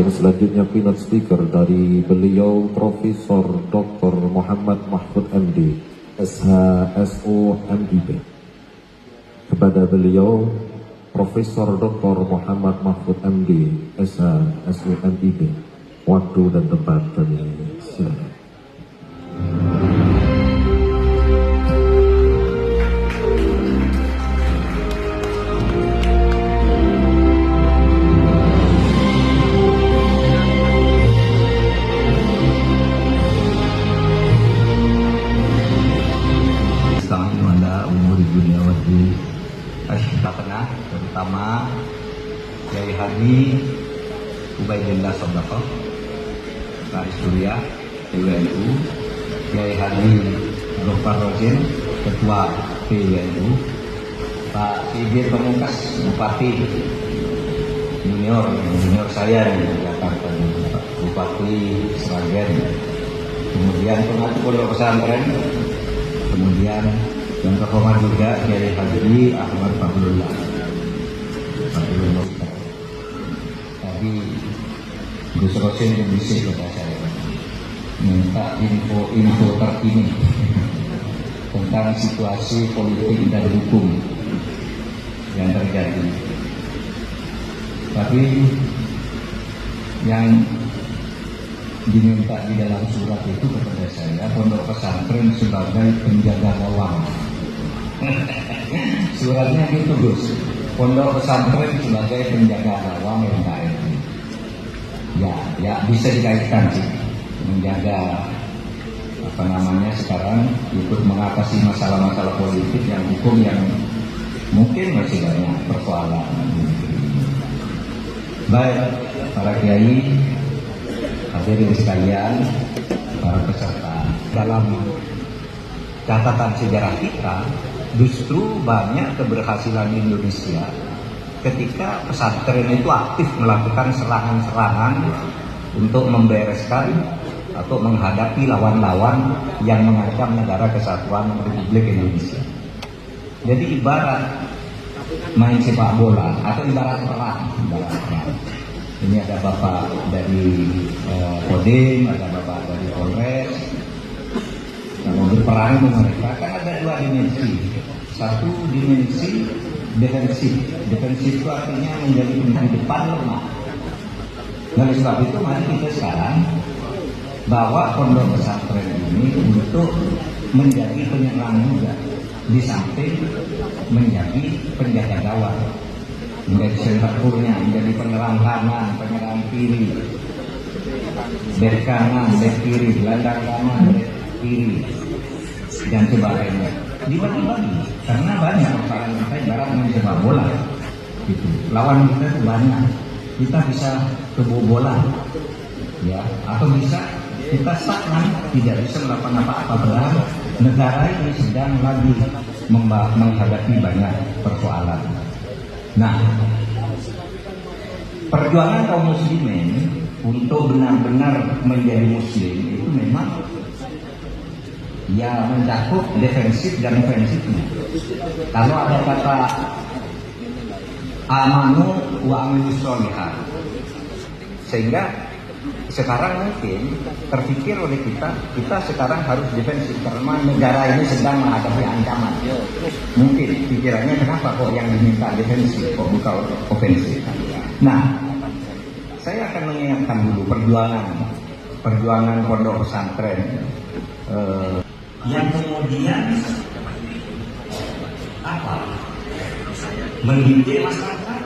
Yang selanjutnya keynote speaker dari beliau Profesor Dr. Muhammad Mahfud MD, SHSO MIB. Kepada beliau Profesor Dr. Muhammad Mahfud MD, SHSO MIB. Waktu dan tempat kami silakan. Tengah, terutama Kiai Haji Ubaidillah Sodako, Rais Surya, PWNU, Kiai Haji Dr. Rozin, Ketua PWNU, Pak Sigit Pamungkas, Bupati junior saya di Jakarta, Bupati Sragen, kemudian pengatur pondok pesantren, kemudian yang terhormat juga Kiai Haji Ahmad Fadlullah. Tadi Gus Rosin berbisik kepada saya, minta info terkini tentang situasi politik dan hukum yang terjadi. Tapi yang diminta di dalam surat itu kepada saya, pondok pesantren sebagai penjaga gawang. Suratnya gitu Gus, pondok pesantren sebagai penjaga gawang NKRI. Ya bisa dikaitkan sih, menjaga sekarang ikut mengatasi masalah-masalah politik yang hukum yang mungkin masih banyak persoalan. Baik para kiai, hadirin sekalian, para peserta, dalam catatan sejarah kita justru banyak keberhasilan Indonesia ketika pesantren itu aktif melakukan serangan-serangan untuk membereskan atau menghadapi lawan-lawan yang mengancam negara kesatuan Republik Indonesia. Jadi ibarat main sepak bola atau ibarat perang. Ini ada bapak dari Kodim, ada bapak dari Polres. Kalau berperang dengan mereka kan ada dua dimensi. Satu dimensi defensif. Defensif itu artinya menjadi pemain depan lemah. Oleh sebab itu mari kita sekarang bawa pondok pesantren ini untuk menjadi penyerang juga, di samping menjadi penjaga gawang, menjadi sentrakurnya, menjadi penyerang kanan, penyerang kiri, back kanan, back kiri, gelandang kanan, back kiri, dan sebagainya. Dibagi-bagi, karena banyak persoalan kita ibarat main sepak bola. Gitu. Lawan kita itu banyak, kita bisa kebobolan, ya, atau bisa kita stagnan, tidak bisa melakukan apa-apa. Padahal negara ini sedang lagi menghadapi banyak persoalan. Nah, perjuangan kaum muslimin untuk benar-benar menjadi muslim itu memang ya mencakup defensif dan ofensifnya. Kalau ada kata amanu wa amilus sholihat, sehingga sekarang mungkin terpikir oleh kita sekarang harus defensif karena negara ini sedang menghadapi ancaman. Mungkin pikirannya kenapa kok yang diminta defensif kok bukan ofensif. Nah, saya akan mengingatkan dulu perjuangan pondok pesantren yang kemudian mendidik masyarakat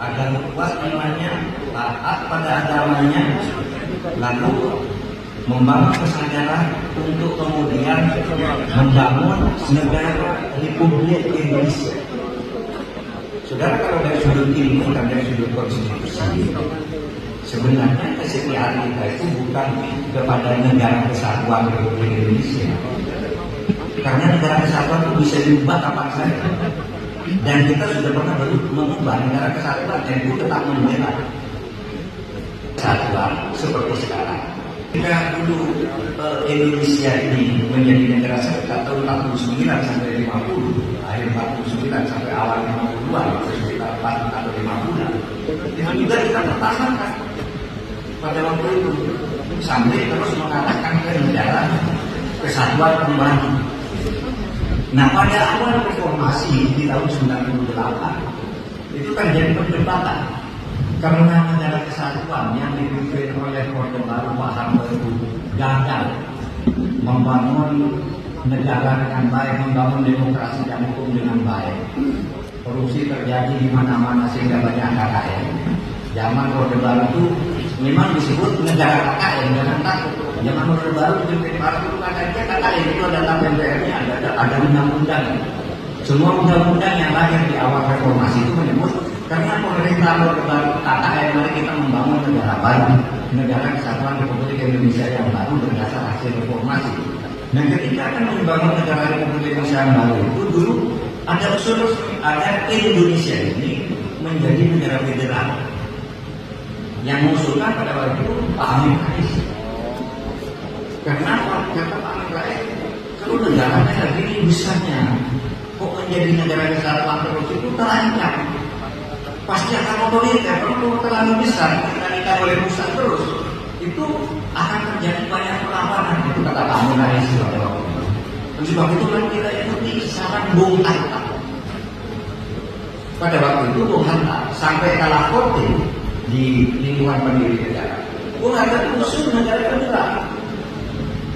agar kuat imannya, taat pada agamanya, lalu membangun kesadaran untuk kemudian membangun negara Republik Indonesia. Saudara, kalau dari sudut ilmu dan dari sudut konstitusi, sebenarnya kesetiaan kita itu bukan kepada negara kesatuan Republik Indonesia, karena negara kesatuan itu bisa diubah kapan saja. Dan kita sudah pernah mengubah negara kesatuan dan itu tetap membela kesatuan seperti sekarang. Jika dulu Indonesia ini menjadi negara sekitar tahun 49 sampai 50, akhir 49 sampai awal 52, sekitar 4 atau 5 bulan, itu juga kita pertahankan. pada waktu itu sampai terus mengatakan ke negara kesatuan kembali. Nah, pada awal reformasi di tahun 98 itu terjadi perdebatan karena negara kesatuan yang dipimpin oleh Orde Baru Pak Harto itu gagal membangun negara dengan baik, membangun demokrasi dan hukum dengan baik. Korupsi terjadi di mana-mana sehingga banyak KKN. Zaman Orde Baru itu memang disebut negara KKN, jangan takut. Zaman Orde Baru dipimpin Pak Harto kata dia KKN itu adalah MPR-nya ada undang-undang. Semua undang-undang yang lahir di awal reformasi itu menyebut karena pemerintah Orde Baru KKN, mari kita membangun negara baru, negara kesatuan Republik Indonesia yang baru berdasar hasil reformasi. Nah, ketika akan membangun negara Republik Indonesia yang baru itu dulu ada usul agar Indonesia ini menjadi negara federal. Yang mengusulkan pada waktu itu Pak Amin Rais. Karena kata Pak Amin Rais, kalau negaranya lagi ini besarnya, kok menjadi negara kesatuan terus itu terancam. Pasti akan otoriter, kalau terlalu besar, dikendalikan oleh pusat terus, itu akan terjadi banyak perlawanan. Itu kata Pak Amin Rais pada waktu itu. Oleh sebab itu kan kita ikuti saran Bung Hatta. Pada waktu itu Bung Hatta sampai kalah voting di lingkungan pendiri negara. Bung Hatta usul negara federal.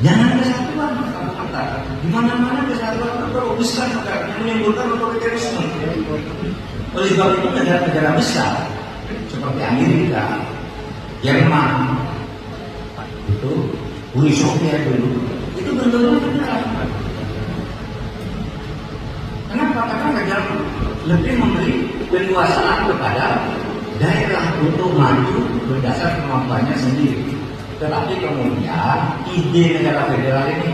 Jangan kesatuan, Bung Hatta. Di mana-mana kesatuan terlalu besar yang menimbulkan otoriterisme. Oleh sebab itu negara-negara besar seperti Amerika, Jerman, itu Uni Soviet dulu, itu bentuknya federal. Kenapa? Karena negara lebih memberi keleluasaan kepada daerah untuk maju berdasar kemampuannya sendiri. Tetapi kemudian ide negara federal ini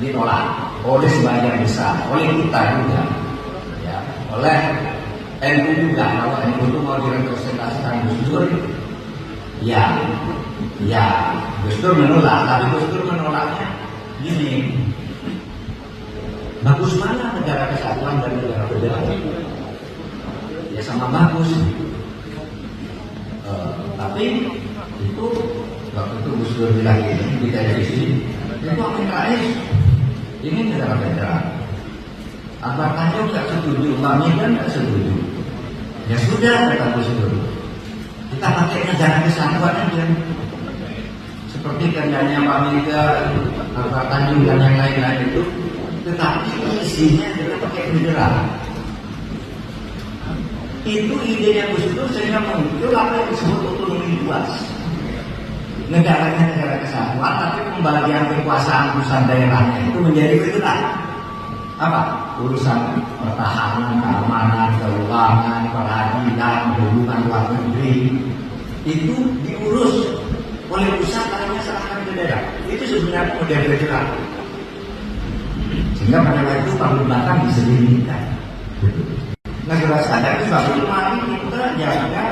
ditolak oleh sebagian besar, oleh kita juga, ya, oleh NU juga. Kalau NU itu mau direpresentasikan Gus Dur, ya Gus Dur menolak. Tapi Gus Dur menolaknya gini, bagus mana negara kesatuan dan negara federal? Ya sama bagus. Tapi itu waktu itu Gus Dur bilang ini di televisi, itu Amin Rais ini negara federal. Akbar Tanjung nggak setuju, Pak Medan nggak setuju. Ya sudah, kata Gus Dur, kita pakai negara kesatuan aja. Seperti kerjanya Pak Medan, Akbar Tanjung dan yang lain-lain itu. Tetapi isinya adalah pakai federal. Itu idenya Gus Dur sehingga muncul apa yang disebut otonomi luas. Negaranya negara kesatuan, tapi pembagian kekuasaan pusat daerahnya itu menjadi federal. Apa? Urusan pertahanan, keamanan, keuangan, peradilan, hubungan luar negeri itu diurus oleh pusat, lainnya serahkan ke daerah. Itu sebenarnya model federal. Sehingga pada waktu itu perdebatan disediakan. Negara sadar itu baru mari kita jaga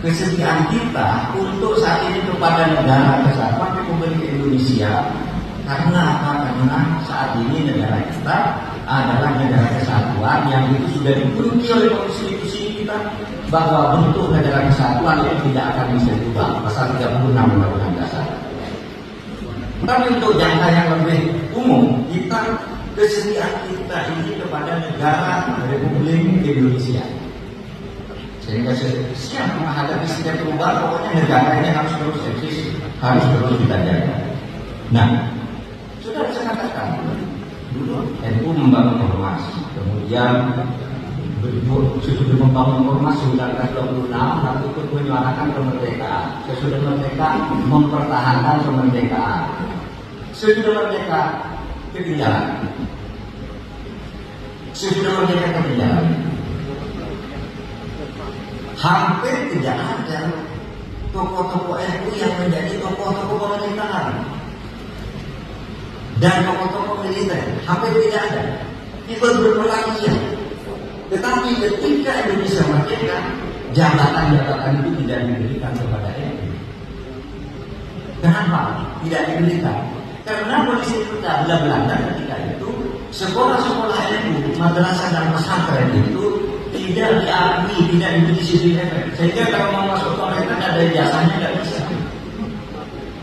kesediaan kita untuk saat ini kepada negara kesatuan Republik Indonesia. Karena apa? Karena saat ini negara kita adalah negara kesatuan yang itu sudah dikunci oleh konstitusi kita bahwa bentuk negara kesatuan itu tidak akan bisa diubah. Pasal 36 Undang-Undang Dasar. Tapi untuk jangka yang lebih umum, kita kesediaan kita ini kepada negara Republik Indonesia. Sehingga siap menghadapi setiap perubahan, pokoknya negara ini harus terus eksis, harus terus kita jaga. Nah, sudah saya katakan dulu NU membangun ormas, kemudian sesudah membangun ormas 1926 lalu ikut menyuarakan kemerdekaan. Sesudah merdeka mempertahankan kemerdekaan. Sesudah merdeka ketinggalan. Sesudah merdeka ketinggalan. Hampir tidak ada tokoh-tokoh NU yang menjadi tokoh-tokoh pemerintahan dan tokoh-tokoh militer, hampir tidak ada. Itu berulang iya. Tetapi ketika Indonesia merdeka, jabatan-jabatan itu tidak diberikan kepada NU. Kenapa tidak diberikan? Karena polisi kita Belanda ketika itu sekolah-sekolah NU, madrasah dan pesantren itu tidak diakui, tidak diberi sisi efek. Sehingga kalau mau masuk pemerintah ada ijazahnya tidak bisa.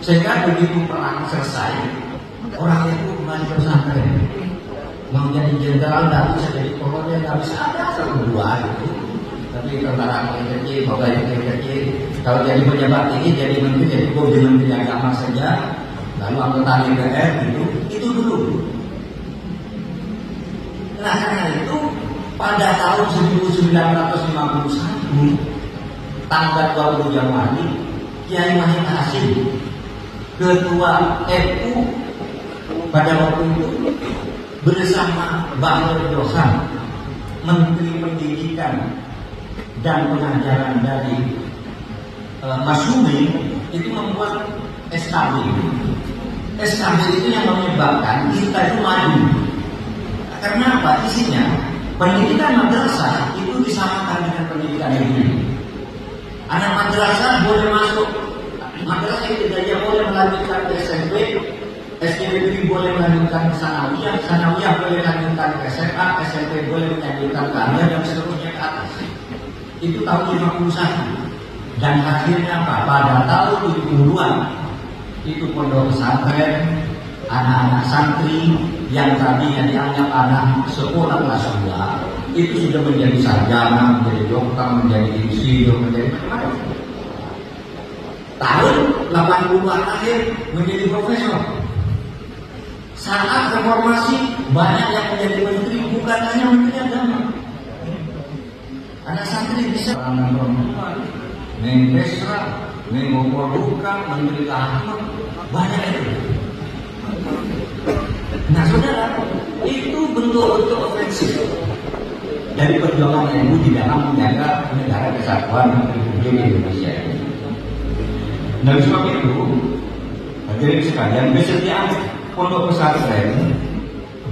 Sehingga begitu perang selesai, orang itu kembali ke pesantren. Mau jadi jenderal nggak bisa, jadi kolonel nggak bisa, ada satu dua gitu. Tapi tentara kecil, pegawai kecil, kalau jadi pejabat tinggi, jadi menteri, jadi menteri agama saja, lalu anggota DPR itu dulu. Nah karena itu pada tahun 1951 tanggal 20 Januari, Kiai Wahid Hasyim, Ketua NU pada waktu itu bersama Bang Dosan, Menteri Pendidikan dan Pengajaran dari Mas Humi, itu membuat SKB. SKB itu yang menyebabkan kita itu maju. Karena apa? Isinya pendidikan madrasah itu disamakan dengan pendidikan negeri. Anak madrasah boleh masuk, madrasah itu dia boleh melanjutkan ke SMP, SMP boleh melanjutkan ke sanawiyah, sanawiyah boleh melanjutkan ke SMA, SMP boleh melanjutkan ke alia, dan seterusnya ke atas. Itu tahun 51. Dan hasilnya apa? Pada tahun 70-an itu pondok pesantren, anak-anak santri yang tadinya dianggap anak sekolah kelas 2 itu sudah menjadi sarjana, menjadi dokter, menjadi insinyur, menjadi macam-macam. Tahun 80-an akhir menjadi profesor. Saat reformasi banyak yang menjadi menteri, bukan hanya menteri agama. Anak santri bisa anak perempuan, Menpesra, Menko Polhukam, Menteri Agama, banyak itu. Nah saudara, itu bentuk-bentuk ofensif dari perjuangan NU di dalam menjaga negara kesatuan Republik Indonesia ini. Nah sebab itu, hadirin sekalian, kesetiaan pondok pesantren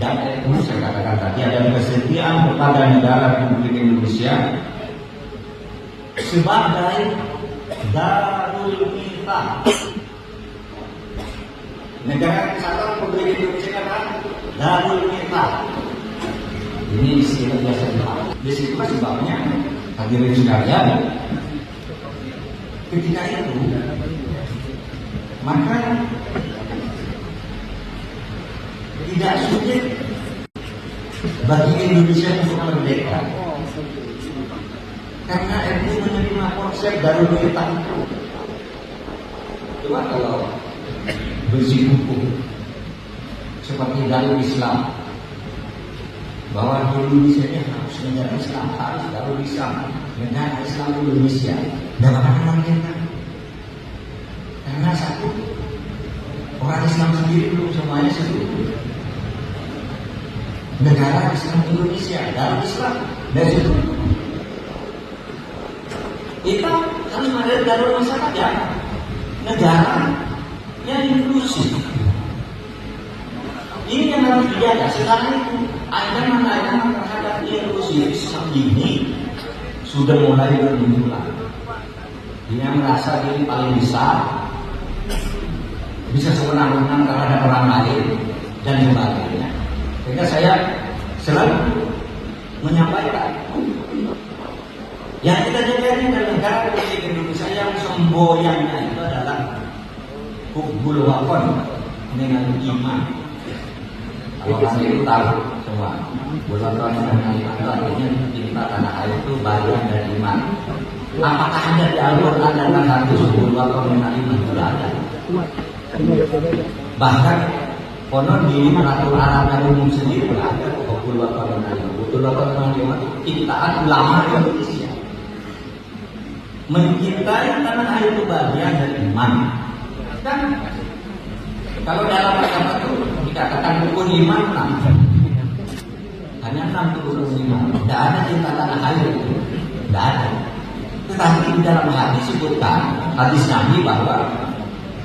dan NU saya katakan tadi adalah kesetiaan kepada negara Republik Indonesia sebagai Darul Mithaq. Negara kesatuan Republik Indonesia adalah Darul Mithaq. Ini istilah biasa dipakai. Di situ sebabnya hadirin sekalian, ketika itu maka tidak sulit bagi Indonesia untuk merdeka, karena NU menerima konsep Darul Mithaq itu. Coba kalau bersikukuh seperti Darul Islam, bahwa Indonesia ini harus negara Islam, harus Darul Islam, negara Islam Indonesia, dan akan merdeka. Karena satu, orang Islam sendiri belum semuanya setuju. Negara Islam Indonesia, Darul Islam, dari situ kita harus ada Darul masyarakat ya, negara yang inklusif. Ini yang harus dijaga. Sekarang itu ancaman terhadap inklusivisme ini sudah mulai bermunculan. Dia merasa diri paling besar, bisa sewenang-wenang terhadap orang lain dan sebagainya. Sehingga saya selalu menyampaikan, yang kita jaga ini adalah negara Republik Indonesia yang semboyannya itu adalah hubbul waqon dengan iman. Kalau kami itu tahu semua, bulan dengan iman itu artinya cinta tanah air itu bagian dari iman. Apakah ada di Al-Quran tentang satu hubbul waqon dengan iman? Tidak ada. Bahkan konon di peraturan Arab yang umum sendiri ada hubbul waqon dengan iman. Hubbul waqon dengan iman itu cintaan ulama Indonesia. Mencintai tanah air itu bagian dari iman. Dan kalau dalam agama itu dikatakan rukun iman 6, hanya 6 rukun iman. Tidak ada cinta tanah air itu, tidak ada. Tetapi di dalam hadis disebutkan, hadis Nabi, bahwa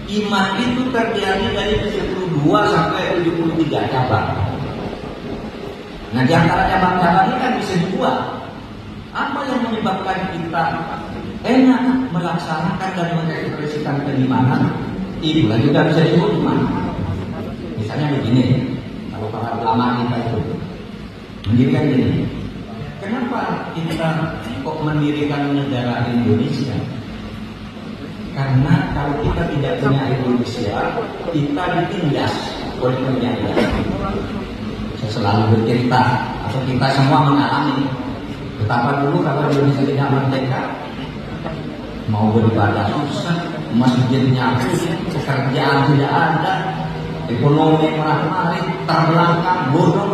iman itu terdiri dari 72 sampai 73 cabang. Nah di antara cabang-cabang ini kan bisa dibuat. Apa yang menyebabkan kita enak melaksanakan dan mengekspresikan keimanan? Itu lagi juga bisa disebut iman. Misalnya begini, kalau para ulama kita itu mendirikan ini, kenapa kita kok mendirikan negara Indonesia? Karena kalau kita tidak punya Indonesia, kita ditindas oleh penjajah. Saya selalu bercerita, atau kita semua mengalami betapa dulu kalau Indonesia tidak merdeka, mau beribadah susah, masjidnya pekerjaan tidak ada, ekonomi marah-marah, terbelakang, bodoh.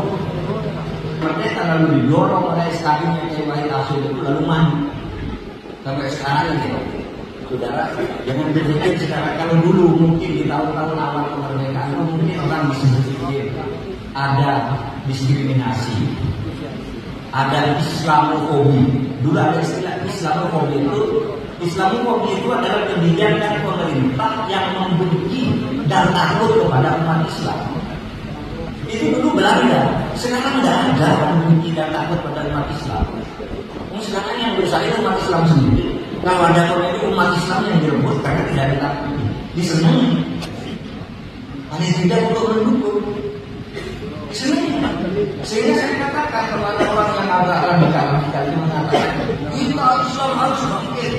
Merdeka lalu didorong oleh SKB-nya Kiai Hashim itu lalu maju sampai sekarang gitu. Saudara, jangan berpikir sekarang kalau dulu mungkin di tahun-tahun awal kemerdekaan mungkin orang bisa berpikir ada diskriminasi, ada Islamofobi. Dulu ada istilah Islamofobi itu. Islamofobi itu adalah kebijakan pemerintah yang membenci dan takut kepada umat Islam. Itu dulu Belanda, sekarang tidak ada yang membenci dan takut pada umat Islam. Sekarang yang berusaha umat Islam sendiri. Kalau ada komedi umat Islam yang direbut karena tidak ditakuti, disenangi. Paling tidak untuk mendukung. Disenangi. Sehingga saya katakan kalau ada orang yang agak radikal mengatakan kita Islam harus bangkit.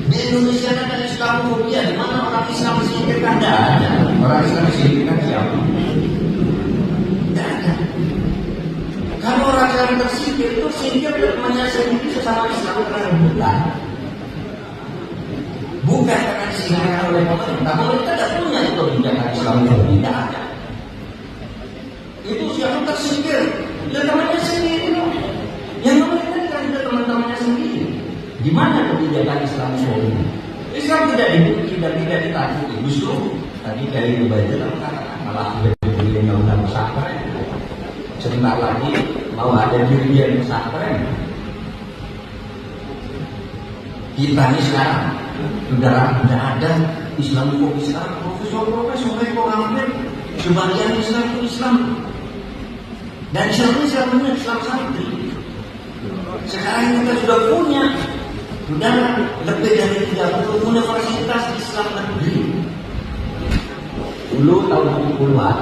Di Indonesia ada Islamofobia, di mana orang Islam disingkirkan? Tidak ada. Orang Islam disingkirkan siapa? Tidak ada. Kalau orang Islam tersingkir itu singkir temannya sendiri sesama Islam karena rebutan. Bukan karena disingkirkan oleh pemerintah. Pemerintah tidak punya itu kebijakan Islam tidak ada. Itu siapa tersingkir? Ya temannya sendiri. Yang pemerintah tidak teman-temannya sendiri. Di mana kebijakan Islam ini? Islam tidak dibenci dan tidak ditakuti. Justru tadi dari Ubaidillah mengatakan malah berdiri undang pesantren. Sebentar lagi mau ada dirian pesantren. Kita ini sekarang sudah ada Islamofobi sekarang. Profesor kok hampir sebagian Islam itu Islam. Dan Islam benar Islam santri. Sekarang kita sudah punya lebih dari 30 universitas Islam negeri. Dulu tahun 70-an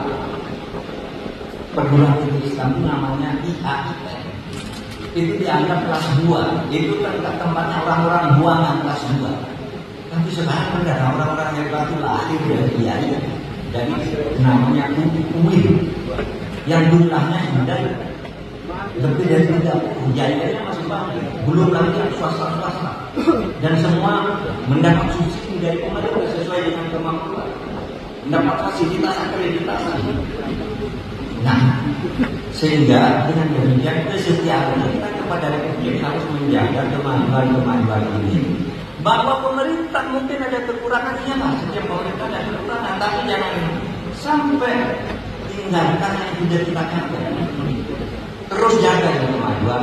perguruan tinggi Islam itu namanya IAIN. Itu dianggap kelas 2. Itu tempatnya orang-orang buangan kelas 2. Tapi sekarang ada orang-orang yang baru lahir dari IAIN. Jadi namanya UIN. Yang jumlahnya sudah lebih dari 30. Jayanya masih banyak. Belum lagi yang swasta-swasta. Dan semua mendapat subsidi dari pemerintah sesuai dengan kemampuan. Mendapat fasilitas akreditasi. Nah, sehingga dengan demikian kesetiaan kita kepada Republik harus menjaga kemajuan ini. Bahwa pemerintah mungkin ada kekurangannya lah. Setiap pemerintah ada kekurangan. Tapi jangan sampai tinggalkan yang sudah kita capai. Terus jaga kemajuan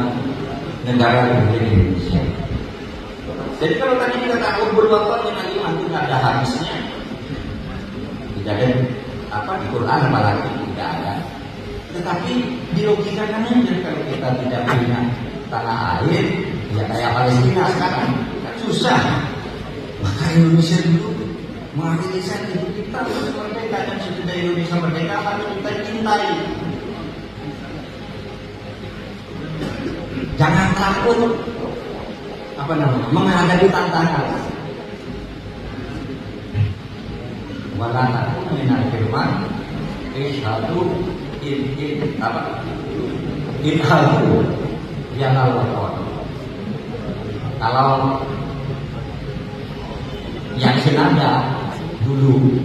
negara Republik Indonesia. Jadi kalau tadi kita takut berwakil nanti nggak ada habisnya. Tidak ada di Quran apalagi tidak ada. Tetapi dilogikakan aja kalau kita tidak punya tanah air, ya kayak Palestina sekarang kan susah. Maka Indonesia dulu mengakhiri hidup kita harus merdeka dan sesudah Indonesia merdeka harus kita cintai. Jangan takut menghadapi tantangan. Wala takut minal firman ishadu inhalu yanal wakon. Kalau yang senada dulu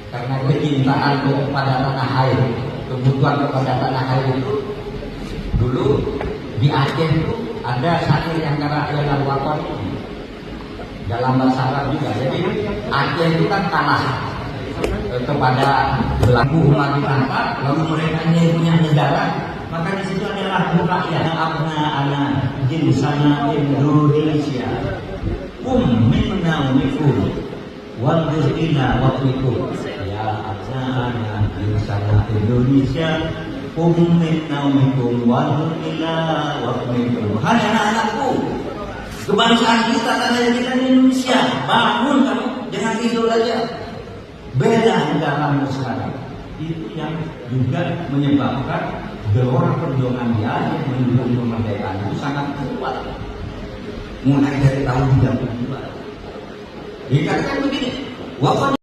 karena kecintaan kepada tanah air, kebutuhan kepada tanah air itu dulu di Aceh itu ada satu yang antara yanal wakon dalam bahasa Arab juga. Jadi Aceh itu kan tanah kepada belaku umat ditangkap, lalu mereka ini punya negara, maka di situ adalah rakyat abna anak jinsana Indonesia minna mikum wal ila waqtikum ya abna anak jinsana Indonesia minna mikum wal ila waqtikum. Hai anak-anakku, kebangsaan kita tanah kita di Indonesia, bangun kamu, jangan tidur aja. Beda negaramu sekarang. Itu yang juga menyebabkan gelora perjuangan dia yang menuju kemerdekaan itu sangat kuat. Mulai dari tahun 32. Dikatakan begini, wafat